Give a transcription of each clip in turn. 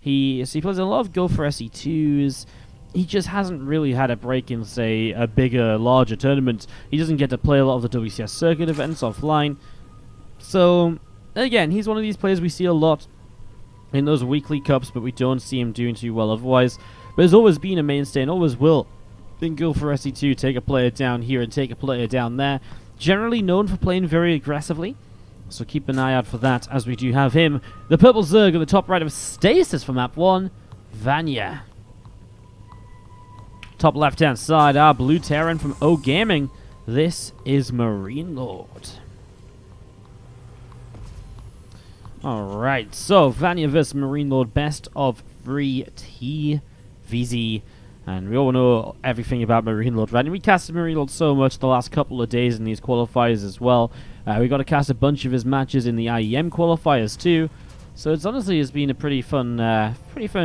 He plays a lot of Go for SE2s. He just hasn't really had a break in, say, a bigger, larger tournament. He doesn't get to play a lot of the WCS circuit events offline. So, again, he's one of these players we see a lot in those weekly cups, but we don't see him doing too well otherwise. But he's always been a mainstay and always will. Then Go for SE2, take a player down here and take a player down there. Generally known for playing very aggressively. So keep an eye out for that, as we do have him. The purple Zerg at the top right of Stasis for map 1, Vanya. Top left-hand side, our blue Terran from O Gaming. This is MarineLorD. Alright, so Vanya vs MarineLorD, best of 3 TvZ. And we all know everything about MarineLorD, right? And we casted MarineLorD so much the last couple of days in these qualifiers as well. We got to cast a bunch of his matches in the IEM qualifiers too. So it's honestly has been a pretty fun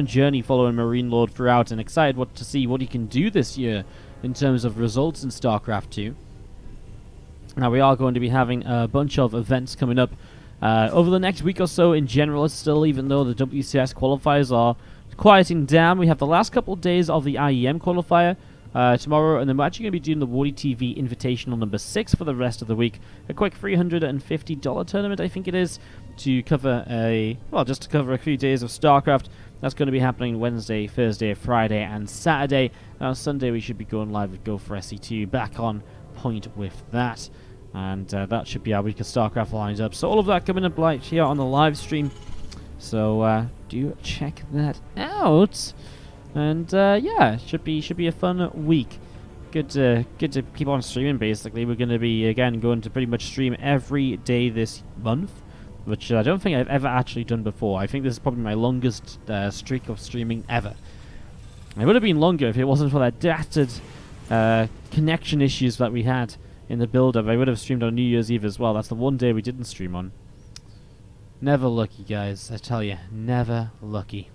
journey following MarineLorD throughout, and excited to see what he can do this year in terms of results in StarCraft 2. Now we are going to be having a bunch of events coming up over the next week or so in general. Still, even though the WCS qualifiers are quieting down, we have the last couple of days of the IEM qualifier tomorrow, and then we're actually going to be doing the WardiTV Invitational number 6 for the rest of the week. A quick $350 tournament, I think it is, to cover just to cover a few days of StarCraft. That's going to be happening Wednesday, Thursday, Friday, and Saturday. Sunday we should be going live with Go for SE2, back on point with that. And that should be our week of StarCraft lined up. So all of that coming up live here on the live stream. So do check that out. And yeah, should be a fun week. Good to keep on streaming. Basically, we're going to be again going to pretty much stream every day this month, which I don't think I've ever actually done before. I think this is probably my longest streak of streaming ever. It would have been longer if it wasn't for that dastard connection issues that we had in the build-up. I would have streamed on New Year's Eve as well. That's the one day we didn't stream on. Never lucky, guys. I tell you, never lucky.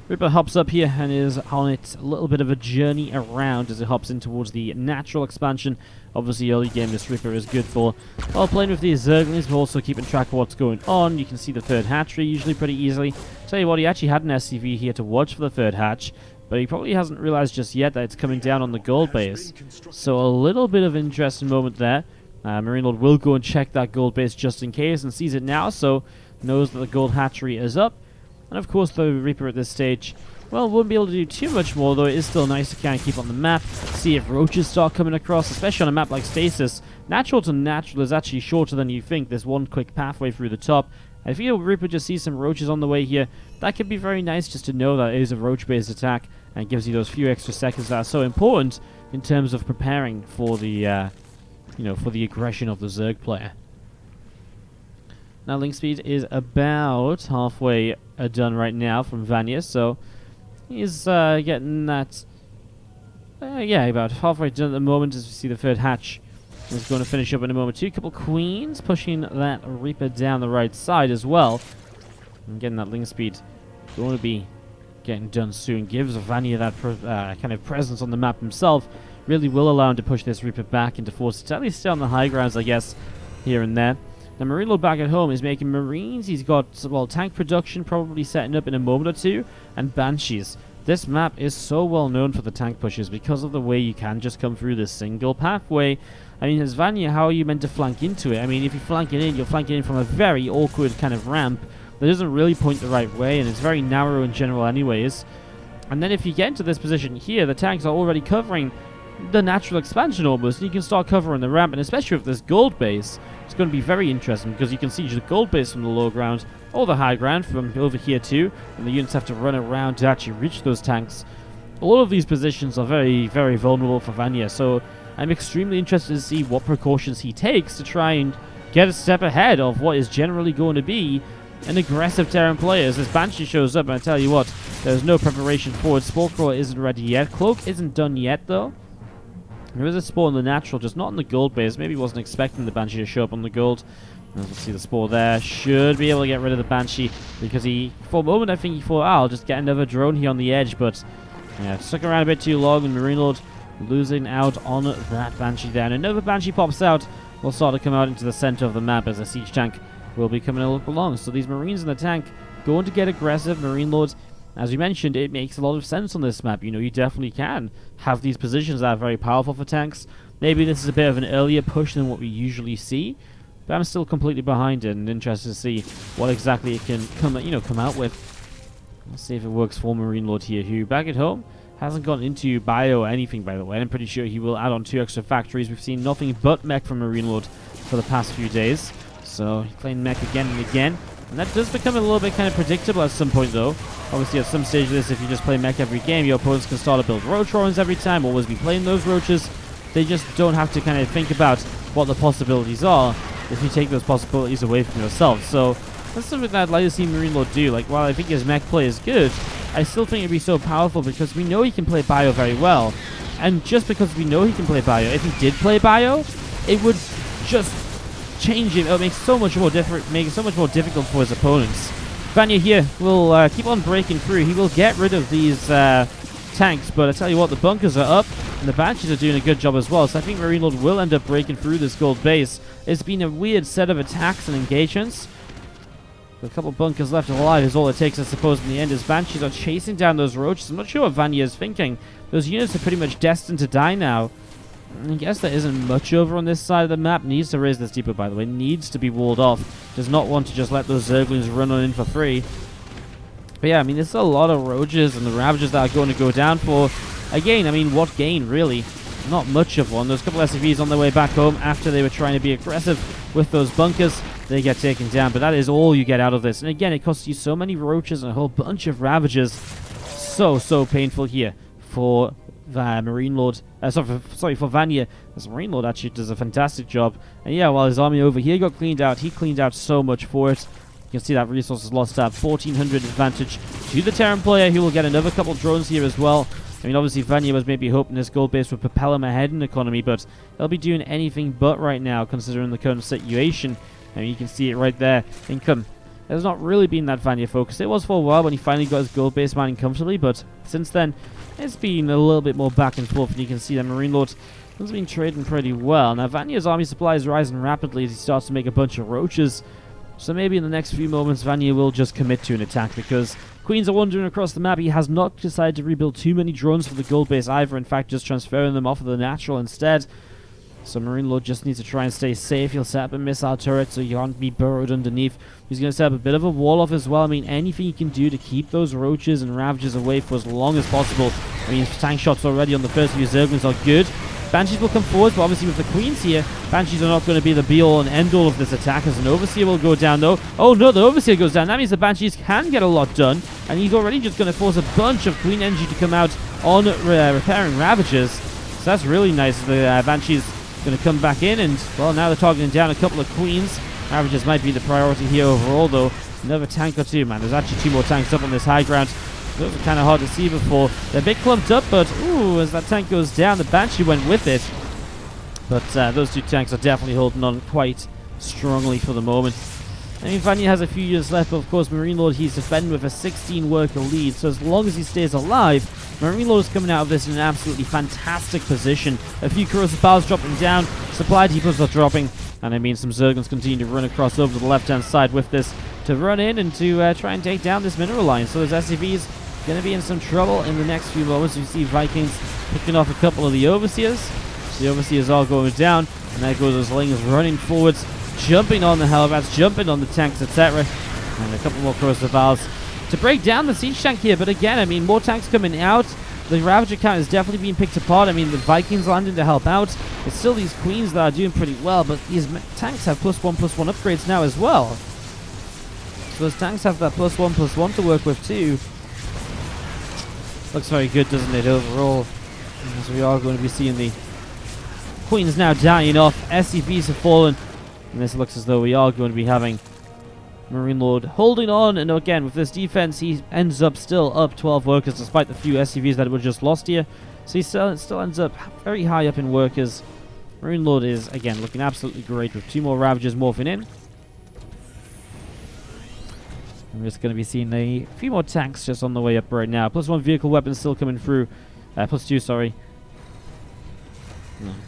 Reaper hops up here and is on it a little bit of a journey around as it hops in towards the natural expansion. Obviously, early game, this Reaper is good for, well, playing with these Zerglings, but also keeping track of what's going on. You can see the third hatchery usually pretty easily. Tell you what, he actually had an SCV here to watch for the third hatch, but he probably hasn't realized just yet that it's coming down on the gold base. So a little bit of an interesting moment there. MarineLorD will go and check that gold base just in case and sees it now, so knows that the gold hatchery is up. And of course the Reaper at this stage, well, won't be able to do too much more, though it is still nice to kind of keep on the map, see if roaches start coming across, especially on a map like Stasis. Natural to natural is actually shorter than you think. There's one quick pathway through the top. And if you Reaper just sees some roaches on the way here, that could be very nice just to know that it is a roach-based attack, and gives you those few extra seconds that are so important in terms of preparing for the, for the aggression of the Zerg player. Now, link speed is about halfway done right now from Vanya, so he's getting that, yeah, about halfway done at the moment as we see the third hatch. He's going to finish up in a moment too. A couple queens pushing that Reaper down the right side as well. And getting that link speed going to be getting done soon. Gives Vanya that kind of presence on the map himself. Really will allow him to push this Reaper back into force. To at least stay on the high grounds, I guess, here and there. Now, MarineLorD back at home is making Marines. He's got, well, tank production probably setting up in a moment or two, and Banshees. This map is so well known for the tank pushes because of the way you can just come through this single pathway. I mean, as Vanya, how are you meant to flank into it? I mean, if you flank it in, you're flanking in from a very awkward kind of ramp that doesn't really point the right way, and it's very narrow in general anyways. And then if you get into this position here, the tanks are already covering the natural expansion almost, and you can start covering the ramp, and especially with this gold base, it's going to be very interesting because you can see the gold base from the low ground or the high ground from over here too, and the units have to run around to actually reach those tanks. All of these positions are very, very vulnerable for Vanya, so I'm extremely interested to see what precautions he takes to try and get a step ahead of what is generally going to be an aggressive Terran player. As this Banshee shows up, and I tell you what, there's no preparation for it. Spore Crawler isn't ready yet. Cloak isn't done yet though. There is a Spore in the natural, just not on the gold base. Maybe he wasn't expecting the Banshee to show up on the gold. As we'll see the Spore there. Should be able to get rid of the Banshee, because he, for a moment, I think he thought, I'll just get another drone here on the edge, but yeah, stuck around a bit too long, and MarineLorD losing out on that Banshee there. And another Banshee pops out, will start to come out into the center of the map as a siege tank will be coming along. So these Marines in the tank going to get aggressive. MarineLorD, as we mentioned, it makes a lot of sense on this map. You know, you definitely can have these positions that are very powerful for tanks. Maybe this is a bit of an earlier push than what we usually see, but I'm still completely behind it and interested to see what exactly it can come out with. Let's see if it works for MarineLorD here, who back at home hasn't gone into bio or anything, by the way. I'm pretty sure he will add on 2 extra factories. We've seen nothing but mech from MarineLorD for the past few days. So he's playing mech again and again. And that does become a little bit kind of predictable at some point, though. Obviously, at some stage of this, if you just play mech every game, your opponents can start to build roach runs every time, always be playing those roaches. They just don't have to kind of think about what the possibilities are if you take those possibilities away from yourself. So that's something that I'd like to see MarineLorD do. Like, while I think his mech play is good, I still think it'd be so powerful because we know he can play bio very well. And just because we know he can play bio, if he did play bio, it would just change him. It would make so much more difficult for his opponents. Vanya here will keep on breaking through. He will get rid of these tanks, but I tell you what, the bunkers are up, and the Banshees are doing a good job as well. So I think MarineLorD will end up breaking through this gold base. It's been a weird set of attacks and engagements. A couple bunkers left alive is all it takes, I suppose, in the end, as Banshees are chasing down those roaches. I'm not sure what Vanya is thinking. Those units are pretty much destined to die now. I guess there isn't much over on this side of the map. Needs to raise this depot, by the way. Needs to be walled off. Does not want to just let those Zerglings run on in for free. But yeah, I mean, there's a lot of roaches and the Ravagers that are going to go down for, again, I mean, what gain, really? Not much of one. Those couple SCVs on their way back home after they were trying to be aggressive with those bunkers, they get taken down. But that is all you get out of this. And again, it costs you so many roaches and a whole bunch of Ravagers. So painful here for MarineLorD. Sorry, for Vanya. As MarineLorD actually does a fantastic job. And yeah, while his army over here got cleaned out, he cleaned out so much for it. You can see that resources lost at 1400 advantage to the Terran player. He will get another couple drones here as well. I mean, obviously, Vanya was maybe hoping this gold base would propel him ahead in economy, but he'll be doing anything but right now, considering the current situation. I mean, you can see it right there. Income has not really been that Vanya focused. It was for a while when he finally got his gold base mining comfortably, but since then, it's been a little bit more back and forth, and you can see that MarineLorD has been trading pretty well. Now, Vanya's army supply is rising rapidly as he starts to make a bunch of roaches. So maybe in the next few moments, Vanya will just commit to an attack, because Queens are wandering across the map. He has not decided to rebuild too many drones for the gold base either. In fact, just transferring them off of the natural instead. So MarineLorD just needs to try and stay safe. He'll set up a missile turret so you can't be burrowed underneath. He's going to set up a bit of a wall off as well. I mean, anything he can do to keep those roaches and Ravagers away for as long as possible. I mean, his tank shots already on the first few Zerglings are good. Banshees will come forward, but obviously with the Queens here, Banshees are not going to be the be-all and end-all of this attack, as an Overseer will go down, though. Oh no, the Overseer goes down. That means the Banshees can get a lot done, and he's already just going to force a bunch of Queen energy to come out on repairing Ravagers. So that's really nice. The Banshees going to come back in, and, well, now they're targeting down a couple of Queens. Ravagers might be the priority here overall, though. Another tank or two, man. There's actually 2 more tanks up on this high ground. Those are kind of hard to see before. They're a bit clumped up, but ooh, as that tank goes down, the Banshee went with it. But those 2 tanks are definitely holding on quite strongly for the moment. I mean, Vanya has a few years left, but of course, MarineLorD, he's defending with a 16 worker lead. So as long as he stays alive, MarineLorD is coming out of this in an absolutely fantastic position. A few corrosive bars dropping down, supply depots are dropping, and I mean, some Zerglings continue to run across over to the left-hand side with this to run in and to try and take down this mineral line. So those SCVs going to be in some trouble in the next few moments. You see Vikings picking off a couple of the Overseers. So the Overseers are going down, and there goes those Lings running forwards, jumping on the Hellrats, jumping on the tanks, etc. And a couple more corrosive valves to break down the siege tank here. But again, I mean, more tanks coming out. The Ravager count is definitely being picked apart. I mean, the Vikings landing to help out. It's still these Queens that are doing pretty well, but these tanks have +1/+1 upgrades now as well. So those tanks have that +1/+1 to work with too. Looks very good, doesn't it, overall? As we are going to be seeing the Queens now dying off. SCVs have fallen. And this looks as though we are going to be having MarineLorD holding on. And again, with this defense, he ends up still up 12 workers, despite the few SCVs that were just lost here. So he still ends up very high up in workers. MarineLorD is, again, looking absolutely great with 2 more Ravagers morphing in. I'm just going to be seeing a few more tanks just on the way up right now. +1 vehicle weapon still coming through. +2, sorry.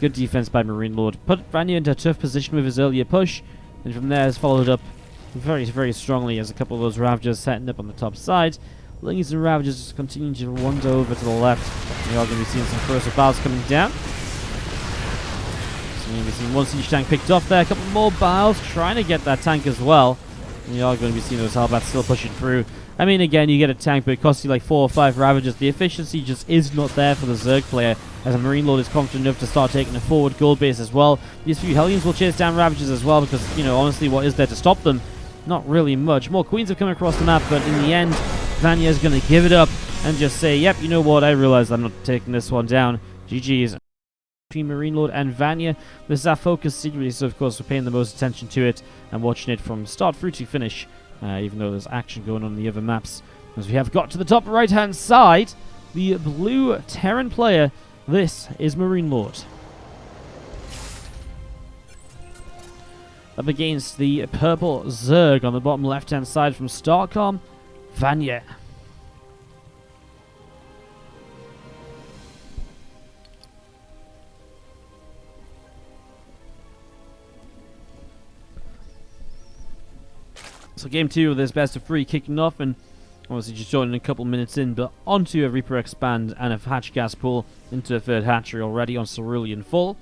Good defense by MarineLorD. Put Vanya into a tough position with his earlier push. And from there is followed up very, very strongly as a couple of those Ravagers setting up on the top side. Lings and Ravagers just continuing to wander over to the left. We are going to be seeing some corrosive bars coming down. So we're going to be seeing one siege tank picked off there. A couple more biles trying to get that tank as well. And we are going to be seeing those Hellbats still pushing through. I mean, again, you get a tank, but it costs you like 4 or 5 Ravagers. The efficiency just is not there for the Zerg player, as a MarineLorD is confident enough to start taking a forward gold base as well. These few Hellions will chase down Ravagers as well, because, you know, honestly, what is there to stop them? Not really much. More Queens have come across the map, but in the end, Vanya is going to give it up and just say, yep, you know what, I realize I'm not taking this one down. GG's. Between MarineLorD and Vanya, this is our focus series, so of course we're paying the most attention to it and watching it from start through to finish. Even though there's action going on in the other maps. As we have got to the top right-hand side, the blue Terran player, this is MarineLorD. Up against the purple Zerg on the bottom left-hand side from Starcom, Vanya. So game 2 of this best of 3 kicking off, and obviously just joining a couple minutes in, but onto a Reaper Expand and a hatch gas pool into a third hatchery already on Cerulean full.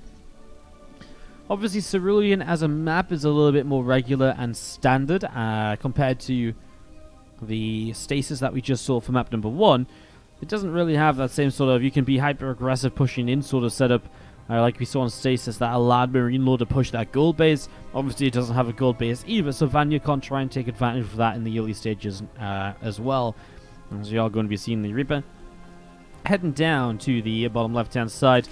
Obviously Cerulean as a map is a little bit more regular and standard compared to the stasis that we just saw for map number 1. It doesn't really have that same sort of, you can be hyper aggressive pushing in sort of setup like we saw on Stasis that allowed MarineLorD to push that gold base. Obviously it doesn't have a gold base either, so Vanya can't try and take advantage of that in the early stages as well. As we are going to be seeing the Reaper heading down to the bottom left hand side,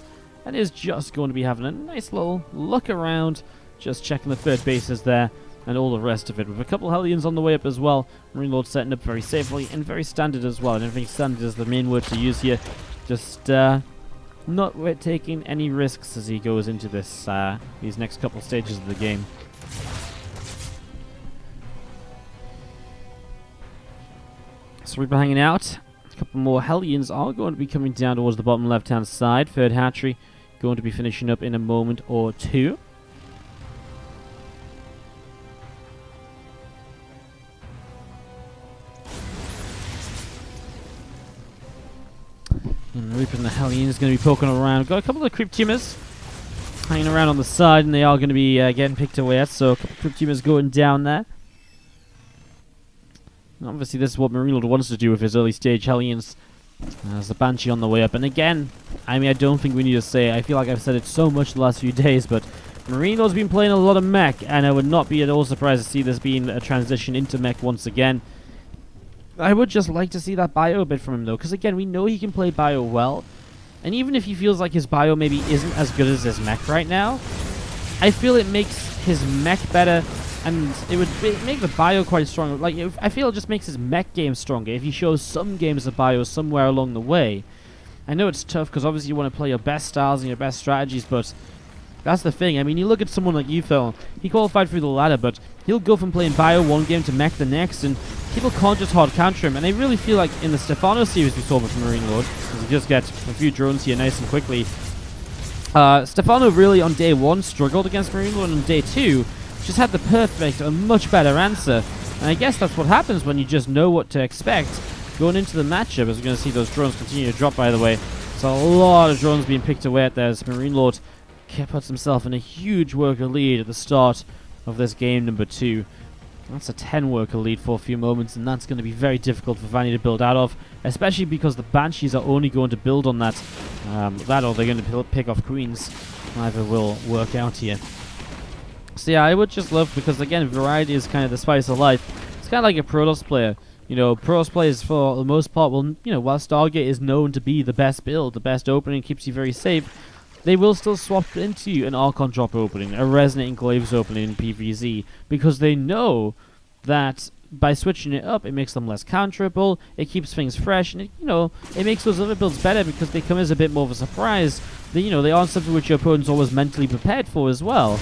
and is just going to be having a nice little look around, just checking the third bases there and all the rest of it, with a couple Hellions on the way up as well. MarineLorD setting up very safely and very standard as well, and I think standard is the main word to use here. Just not taking any risks as he goes into this these next couple stages of the game. So Reaper hanging out. A couple more Hellions are going to be coming down towards the bottom left hand side. Third hatchery going to be finishing up in a moment or two. And the Reaper and the Hellion is going to be poking around. Got a couple of Crypt Tumors hanging around on the side, and they are going to be getting picked away at. So a couple of Crypt Tumors going down there. And obviously this is what MarineLorD wants to do with his early stage Hellions. There's the Banshee on the way up. And again, I mean, I don't think we need to say, I feel like I've said it so much the last few days, but MarineLorD's been playing a lot of mech, and I would not be at all surprised to see this being a transition into mech once again. I would just like to see that bio a bit from him, though, because again, we know he can play bio well, and even if he feels like his bio maybe isn't as good as his mech right now, I feel it makes his mech better, and it would make the bio quite strong. Like, I feel it just makes his mech game stronger if he shows some games of bio somewhere along the way. I know it's tough, because obviously you want to play your best styles and your best strategies, but that's the thing. I mean, you look at someone like Ufel, he qualified through the ladder, but he'll go from playing bio one game to mech the next, and people can't just hard counter him. And I really feel like in the Stefano series we saw with MarineLorD, because he just gets a few drones here nice and quickly, Stefano really on day 1 struggled against MarineLorD, and on day 2 just had the perfect, a much better answer. And I guess that's what happens when you just know what to expect going into the matchup, as we're going to see those drones continue to drop, by the way. So a lot of drones being picked away at there as MarineLorD puts himself in a huge worker lead at the start of this game number 2. That's a 10 worker lead for a few moments, and that's going to be very difficult for Vanya to build out of, especially because the Banshees are only going to build on that. That or they're going to pick off Queens. Either will work out here. So yeah, I would just love, because again, variety is kind of the spice of life. It's kind of like a Protoss player. You know, Protoss players for the most part will, you know, while Stargate is known to be the best build, the best opening, keeps you very safe, they will still swap into an Archon drop opening, a Resonating Glaives opening in TvZ, because they know that by switching it up, it makes them less counterable, it keeps things fresh, and it, you know, it makes those other builds better because they come as a bit more of a surprise. They, you know, they aren't something which your opponent's always mentally prepared for as well.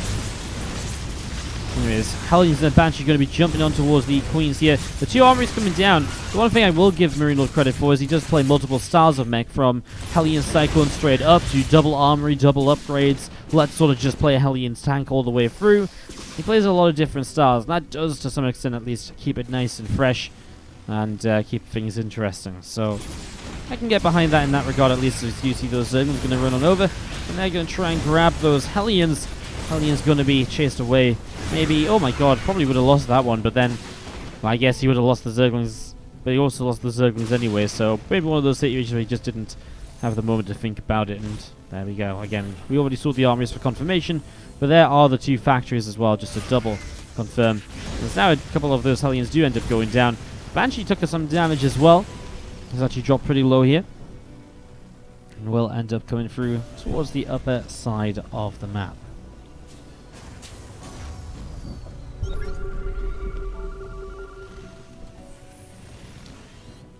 Anyways, Hellions and Banshee are going to be jumping on towards the Queens here. The two armories coming down. The one thing I will give MarineLorD credit for is he does play multiple styles of mech, from Hellion Cyclone straight up to double armory, double upgrades, let's sort of just play a Hellions tank all the way through. He plays a lot of different styles, and that does, to some extent at least, keep it nice and fresh and keep things interesting. So I can get behind that in that regard, at least, as you see those Zerglings going to run on over, and they're going to try and grab those Hellions. Hellions going to be chased away. Maybe, oh my god, probably would have lost that one, but then, well, I guess he would have lost the Zerglings, but he also lost the Zerglings anyway, so maybe one of those situations where he just didn't have the moment to think about it, and there we go. Again, we already saw the armies for confirmation, but there are the 2 factories as well, just to double confirm. There's now a couple of those Hellions do end up going down. Banshee took us some damage as well. He's actually dropped pretty low here. And will end up coming through towards the upper side of the map.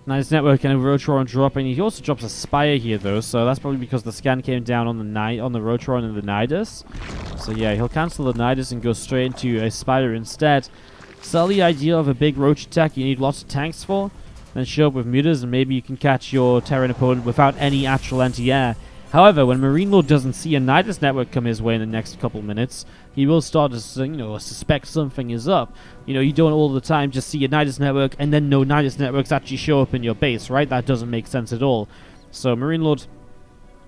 Nice network and a Rotron dropping. He also drops a Spire here though, so that's probably because the scan came down on the Rotron and the Nidus. So yeah, he'll cancel the Nidus and go straight into a Spire instead. Sell the idea of a big Roach attack you need lots of tanks for, then show up with mutas and maybe you can catch your Terran opponent without any actual anti-air. However, when MarineLorD doesn't see a Nidus network come his way in the next couple minutes, he will start to, suspect something is up. You don't all the time just see a Nidus network and then no Nidus networks actually show up in your base, right? That doesn't make sense at all. So MarineLorD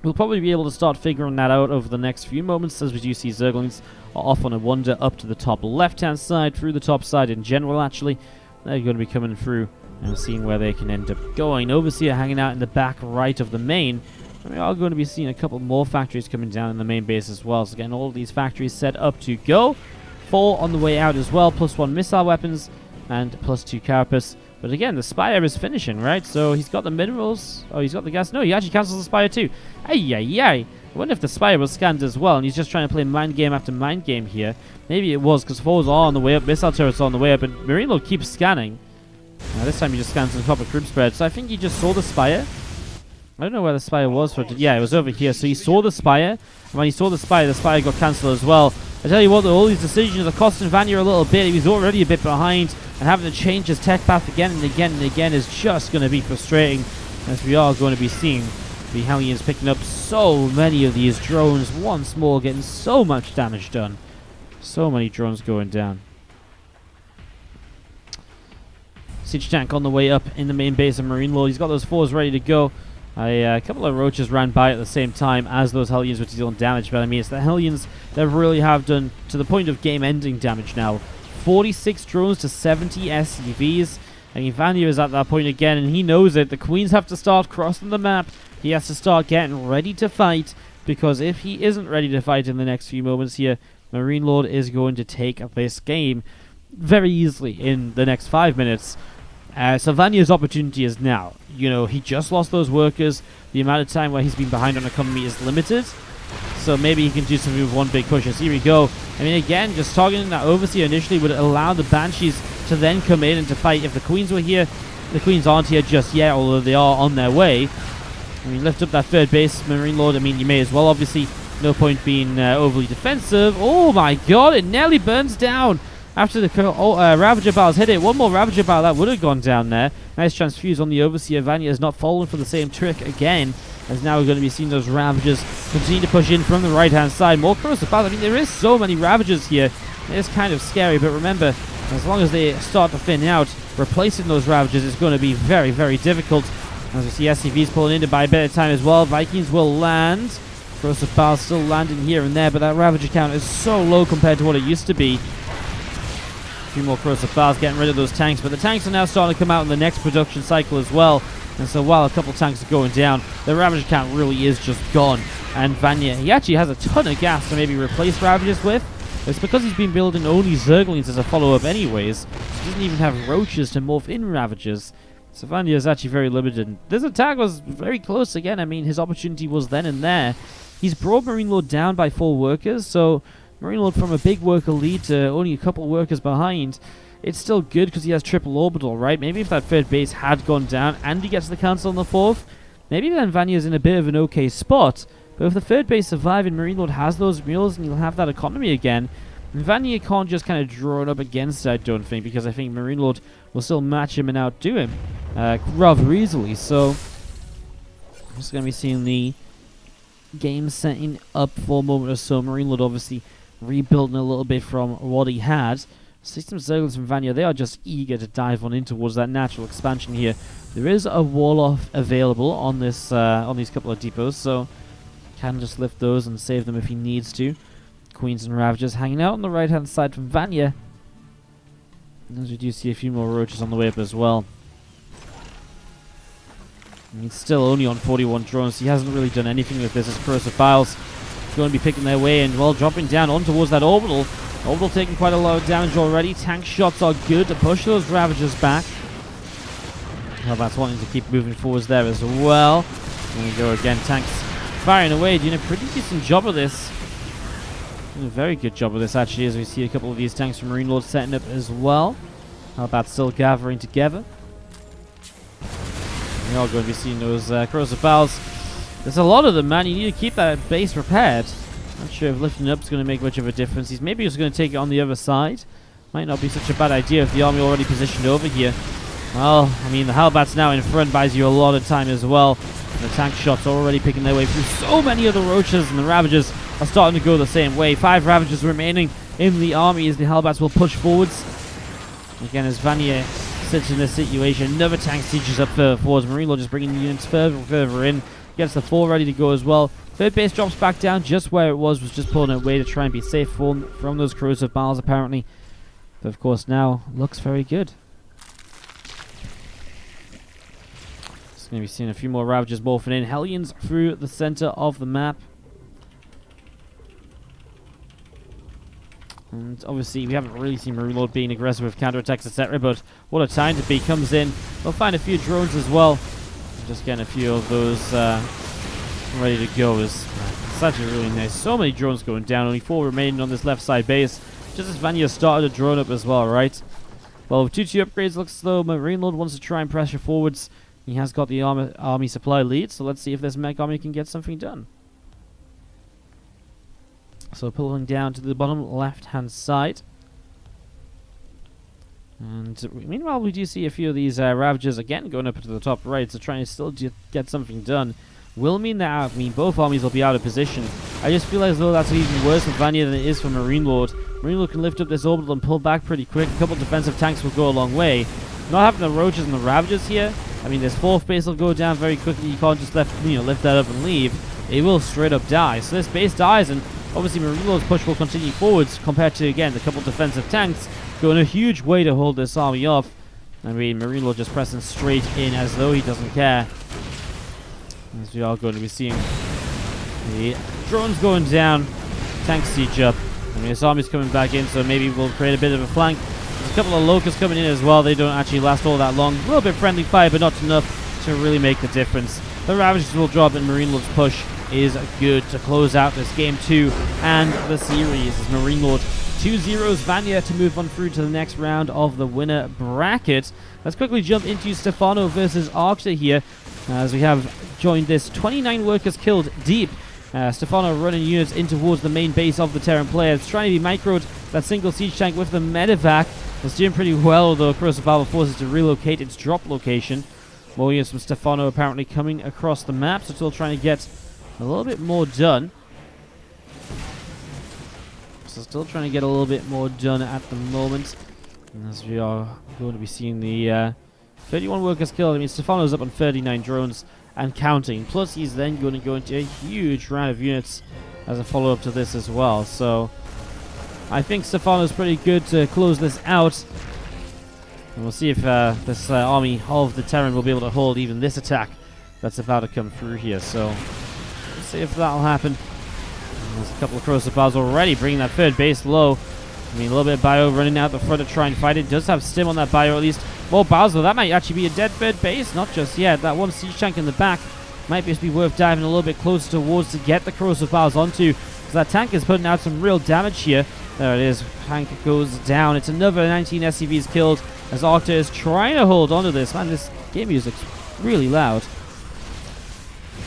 will probably be able to start figuring that out over the next few moments, as we do see Zerglings are off on a wander up to the top left-hand side, through the top side in general, actually. They're going to be coming through and seeing where they can end up going. Overseer hanging out in the back right of the main. And we are going to be seeing a couple more factories coming down in the main base as well. So again, all of these factories set up to go. 4 on the way out as well, +1 missile weapons and +2 carapace. But again, the Spire is finishing, right? So he's got the minerals. Oh, he's got the gas. No, he actually cancels the Spire too. Ay. I wonder if the Spire was scanned as well, and he's just trying to play mind game after mind game here. Maybe it was, because 4's are on the way up, missile turrets are on the way up, and MarineLorD keeps scanning. This time he just scans the top of group spread. So I think he just saw the Spire. I don't know where the Spire was. Yeah, it was over here. So he saw the Spire. And when he saw the Spire got cancelled as well. I tell you what, all these decisions are costing Vanya a little bit. He was already a bit behind. And having to change his tech path again and again and again is just going to be frustrating. As we are going to be seeing the Hellions picking up so many of these drones once more, getting so much damage done. So many drones going down. Siege tank on the way up in the main base of MarineLorD. He's got those 4s ready to go. A couple of Roaches ran by at the same time as those Hellions were dealing damage, but I mean, it's the Hellions that really have done to the point of game-ending damage now. 46 drones to 70 SCVs. I mean, Vanya is at that point again, and he knows it. The Queens have to start crossing the map. He has to start getting ready to fight, because if he isn't ready to fight in the next few moments here, MarineLorD is going to take this game very easily in the next 5 minutes. So Vanya's opportunity is now. He just lost those workers. The amount of time where he's been behind on economy is limited. So maybe he can do something with one big push. As here we go. I mean, again, just targeting that Overseer initially would allow the Banshees to then come in and to fight. If the Queens were here, the Queens aren't here just yet, although they are on their way. I mean, lift up that third base, MarineLorD. I mean, you may as well, obviously. No point being overly defensive. Oh my god, it nearly burns down. After the Ravager Battles hit it, one more Ravager Battle that would have gone down there. Nice transfuse on the Overseer. Vanya has not fallen for the same trick again, as now we're going to be seeing those Ravagers continue to push in from the right-hand side. More corrosive battles. I mean, there is so many Ravagers here. It is kind of scary, but remember, as long as they start to thin out, replacing those Ravagers is going to be very, very difficult. As we see SCVs pulling in to buy a bit of time as well. Vikings will land. Corrosive battles still landing here and there, but that Ravager count is so low compared to what it used to be. A few more corrosive battles getting rid of those tanks, but the tanks are now starting to come out in the next production cycle as well. And so while a couple tanks are going down, the Ravager count really is just gone. And Vanya, he actually has a ton of gas to maybe replace Ravagers with. It's because he's been building only Zerglings as a follow-up anyways. So he doesn't even have Roaches to morph in Ravagers. So Vanya is actually very limited. This attack was very close again. I mean, his opportunity was then and there. He's brought MarineLorD down by 4 workers, so MarineLorD from a big worker lead to only a couple workers behind. It's still good because he has triple orbital, right? Maybe if that third base had gone down and he gets the cancel on the 4th, maybe then Vanya's in a bit of an okay spot. But if the third base survives and MarineLorD has those mules and he'll have that economy again, Vanya can't just kind of draw it up against it, I don't think, because I think MarineLorD will still match him and outdo him rather easily. So I'm just going to be seeing the game setting up for a moment or so. MarineLorD obviously rebuilding a little bit from what he had. System Zerglings from Vanya, they are just eager to dive on in towards that natural expansion here. There is a wall-off available on this on these couple of depots, so can just lift those and save them if he needs to. Queens and Ravagers hanging out on the right-hand side from Vanya. As we do see a few more roaches on the way up as well. And he's still only on 41 drones. He hasn't really done anything with this as Corrosive Biles going to be picking their way in. Well, dropping down on towards that orbital. Orbital taking quite a lot of damage already. Tank shots are good to push those Ravagers back. Well, that's wanting to keep moving forwards there as well. There we go again. Tanks firing away, doing a pretty decent job of this. Doing a very good job of this, actually, as we see a couple of these tanks from MarineLorD setting up as well. How about still gathering together? We're all going to be seeing those Corrosive Biles. There's a lot of them, man. You need to keep that base repaired. Not sure if lifting up is going to make much of a difference. He's maybe just going to take it on the other side. Might not be such a bad idea if the army already positioned over here. Well, I mean, the Halbat's now in front, buys you a lot of time as well. And the tank shots are already picking their way through so many of the Roaches, and the Ravagers are starting to go the same way. 5 Ravagers remaining in the army as the Halbats will push forwards. Again, as Vanya sits in this situation, another tank sieges up further forwards. MarineLorD just bringing the units further in. Gets the 4 ready to go as well. Third base drops back down just where it was just pulling it away to try and be safe from those Corrosive Biles, apparently. But of course, now looks very good. Just going to be seeing a few more Ravagers morphing in. Hellions through the center of the map. And obviously, we haven't really seen MarineLorD being aggressive with counterattacks, etc. But what a time to be. Comes in. We'll find a few drones as well. Just getting a few of those ready to go is such a really nice. So many drones going down. Only 4 remaining on this left side base. Just as Vanya started a drone up as well, right? Well, with 2-2 upgrades, looks as though MarineLorD wants to try and pressure forwards. He has got the army supply lead, so let's see if this mech army can get something done. So pulling down to the bottom left-hand side. And meanwhile, we do see a few of these Ravagers again going up to the top right, so trying to still get something done. Will mean that both armies will be out of position. I just feel as though that's even worse for Vanya than it is for MarineLorD. MarineLorD can lift up this orbital and pull back pretty quick. A couple of defensive tanks will go a long way. Not having the Roaches and the Ravagers here, I mean, this 4th base will go down very quickly. You can't just lift that up and leave. It will straight up die. So this base dies, and obviously MarineLorD's push will continue forwards compared to, again, the couple of defensive tanks going a huge way to hold this army off. I mean, MarineLorD just pressing straight in as though he doesn't care. As we are going to be seeing the drones going down, tanks siege up. I mean, this army's coming back in, so maybe we'll create a bit of a flank. There's a couple of locusts coming in as well. They don't actually last all that long. A little bit friendly fire, but not enough to really make the difference. The Ravagers will drop, and MarineLorD's push is good to close out this game 2 and the series. As MarineLorD 2-0 Vanya to move on through to the next round of the winner bracket. Let's quickly jump into Stefano versus Arcta here, as we have joined this 29 workers killed deep. Stefano running units in towards the main base of the Terran players, trying to be microed. That single siege tank with the medevac was doing pretty well, although Corrosive Bile forces to relocate its drop location. More units from Stefano apparently coming across the map, so still trying to get a little bit more done. So still trying to get a little bit more done at the moment. And as we are going to be seeing the 31 workers killed. I mean, Stefano's up on 39 drones and counting. Plus, he's then going to go into a huge round of units as a follow-up to this as well. So I think Stefano's pretty good to close this out. And we'll see if this army of the Terran will be able to hold even this attack that's about to come through here. So let's see if that'll happen. There's a couple of Corrosive Biles already bringing that 3rd base low. I mean, a little bit of bio running out the front to try and fight it. Does have stim on that bio at least. More Biles though. That might actually be a dead 3rd base. Not just yet. That one siege tank in the back might just be worth diving a little bit closer towards to get the Corrosive Biles onto, because that tank is putting out some real damage here. There it is. Tank goes down. It's another 19 SCVs killed as Arcta is trying to hold onto this. Man, this game music's really loud.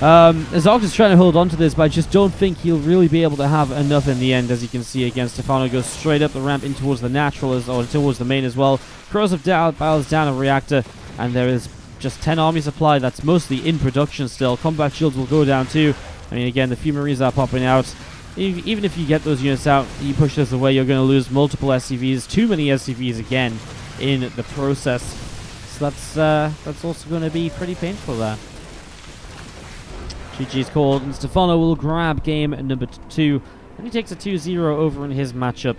As Arcta's trying to hold onto this, but I just don't think he'll really be able to have enough in the end. As you can see again, Stefano goes straight up the ramp in towards the natural, or towards the main as well. Corrosive Biles down a reactor, and there is just 10 army supply that's mostly in production still. Combat shields will go down too. I mean, again, the few Marines are popping out. Even if you get those units out, you push this away, you're going to lose multiple SCVs, too many SCVs again in the process. So that's also going to be pretty painful there. GG's called, and Stefano will grab game number 2, and he takes a 2-0 over in his matchup